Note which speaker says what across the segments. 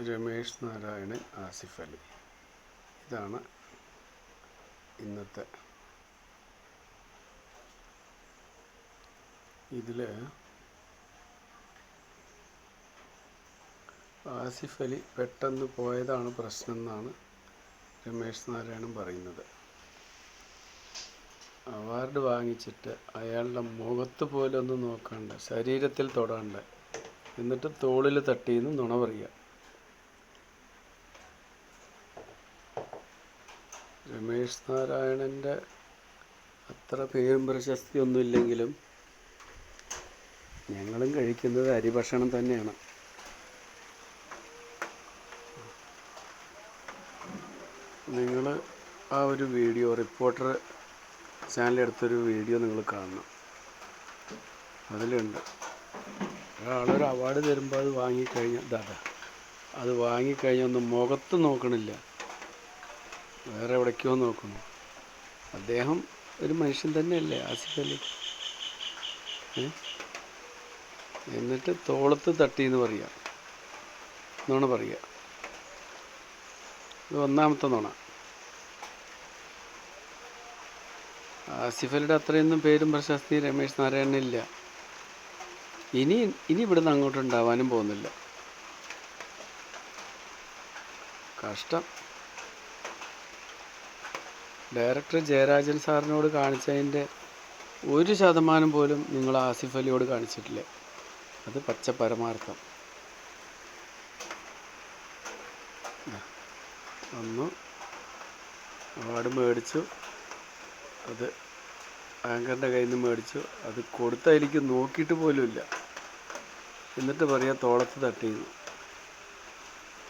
Speaker 1: രമേശ് നാരായണൻ, ആസിഫ് അലി. ഇതാണ് ഇന്നത്തെ. ഇതിൽ ആസിഫ് അലി പെട്ടെന്ന് പോയതാണ് പ്രശ്നം എന്നാണ് രമേശ് നാരായണൻ പറയുന്നത്. അവാർഡ് വാങ്ങിച്ചിട്ട് അയാളുടെ മുഖത്ത് പോലും ഒന്ന് നോക്കണ്ട, ശരീരത്തിൽ തൊടാണ്ട്, എന്നിട്ട് തോളിൽ തട്ടിയെന്ന് നുണ പറയുക. രമേശ് നാരായണൻ്റെ അത്ര പേരും പ്രശസ്തിയൊന്നും ഇല്ലെങ്കിലും ഞങ്ങളും കഴിക്കുന്നത് അരിഭക്ഷണം തന്നെയാണ്. നിങ്ങൾ ആ ഒരു വീഡിയോ, റിപ്പോർട്ടർ ചാനലെടുത്തൊരു വീഡിയോ നിങ്ങൾ കാണണം. അതിലുണ്ട് ഒരാളൊരു അവാർഡ് തരുമ്പോൾ അത് വാങ്ങിക്കഴിഞ്ഞാൽ അത് വാങ്ങിക്കഴിഞ്ഞൊന്നും മുഖത്ത് നോക്കണില്ല, വേറെ എവിടേക്കോ നോക്കുന്നു. അദ്ദേഹം ഒരു മനുഷ്യൻ തന്നെയല്ലേ ആസിഫ് അലി? എന്നിട്ട് തോളത്ത് തട്ടിയെന്ന് പറയുക, നുണ പറയുക. ഇത് ഒന്നാമത്തെ നുണ. ആസിഫ് അലിയുടെ അത്രയൊന്നും പേരും പ്രശസ്തി രമേശ് നാരായണനില്ല. ഇനി ഇവിടുന്ന് അങ്ങോട്ട് ഉണ്ടാവാനും പോകുന്നില്ല. കഷ്ടം. ഡയറക്ടർ ജയരാജൻ സാറിനോട് കാണിച്ചതിൻ്റെ 1% പോലും നിങ്ങൾ ആസിഫ് അലിയോട് കാണിച്ചിട്ടില്ല. അത് പച്ച പരമാർത്ഥം. ഒന്ന് അവാർഡ് മേടിച്ചു, അത് ആങ്കറിൻ്റെ കയ്യിൽ നിന്ന് മേടിച്ചു, അത് കൊടുത്തതിലേക്ക് നോക്കിയിട്ട് പോലുമില്ല. എന്നിട്ട് പറയാം തോളത്ത് തട്ടിയെന്ന്.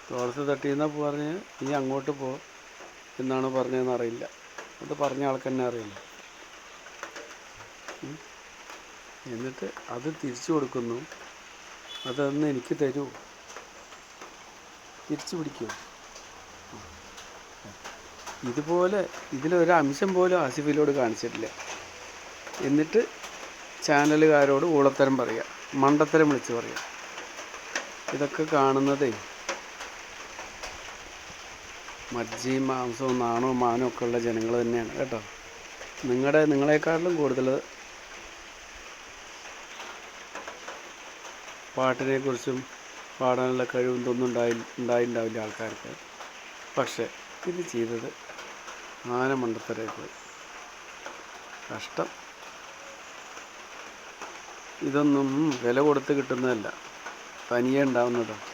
Speaker 1: തോളത്ത് തട്ടിയെന്നാ പറഞ്ഞ് ഇനി അങ്ങോട്ട് പോ എന്നാണ് പറഞ്ഞതെന്ന് അറിയില്ല. അത് പറഞ്ഞ ആൾക്ക് തന്നെ അറിയില്ല. എന്നിട്ട് അത് തിരിച്ചു കൊടുക്കുന്നു. അതൊന്ന് എനിക്ക് തരൂ, തിരിച്ചു പിടിക്കൂ. ഇതുപോലെ ഇതിലൊരു അംശം പോലും ആസിഫ് അലിയോട് കാണിച്ചിട്ടില്ല. എന്നിട്ട് ചാനലുകാരോട് ഊളത്തരം പറയുക, മണ്ടത്തരം വിളിച്ച് പറയുക. ഇതൊക്കെ കാണുന്നതേ മജ്ജയും മാംസവും നാണവും മാനവും ഒക്കെ ഉള്ള ജനങ്ങൾ തന്നെയാണ് കേട്ടോ. നിങ്ങളെക്കാട്ടിലും കൂടുതൽ പാട്ടിനെക്കുറിച്ചും പാടാനുള്ള കഴിവും ഇതൊന്നും ഉണ്ടായിണ്ടാവില്ല ആൾക്കാർക്ക്. പക്ഷേ ഇത് ചെയ്തത് മണ്ടത്തരമായി പോയി. കഷ്ടം. ഇതൊന്നും വില കൊടുത്ത് കിട്ടുന്നതല്ല, തനിയെ ഉണ്ടാവുന്നതാണ്.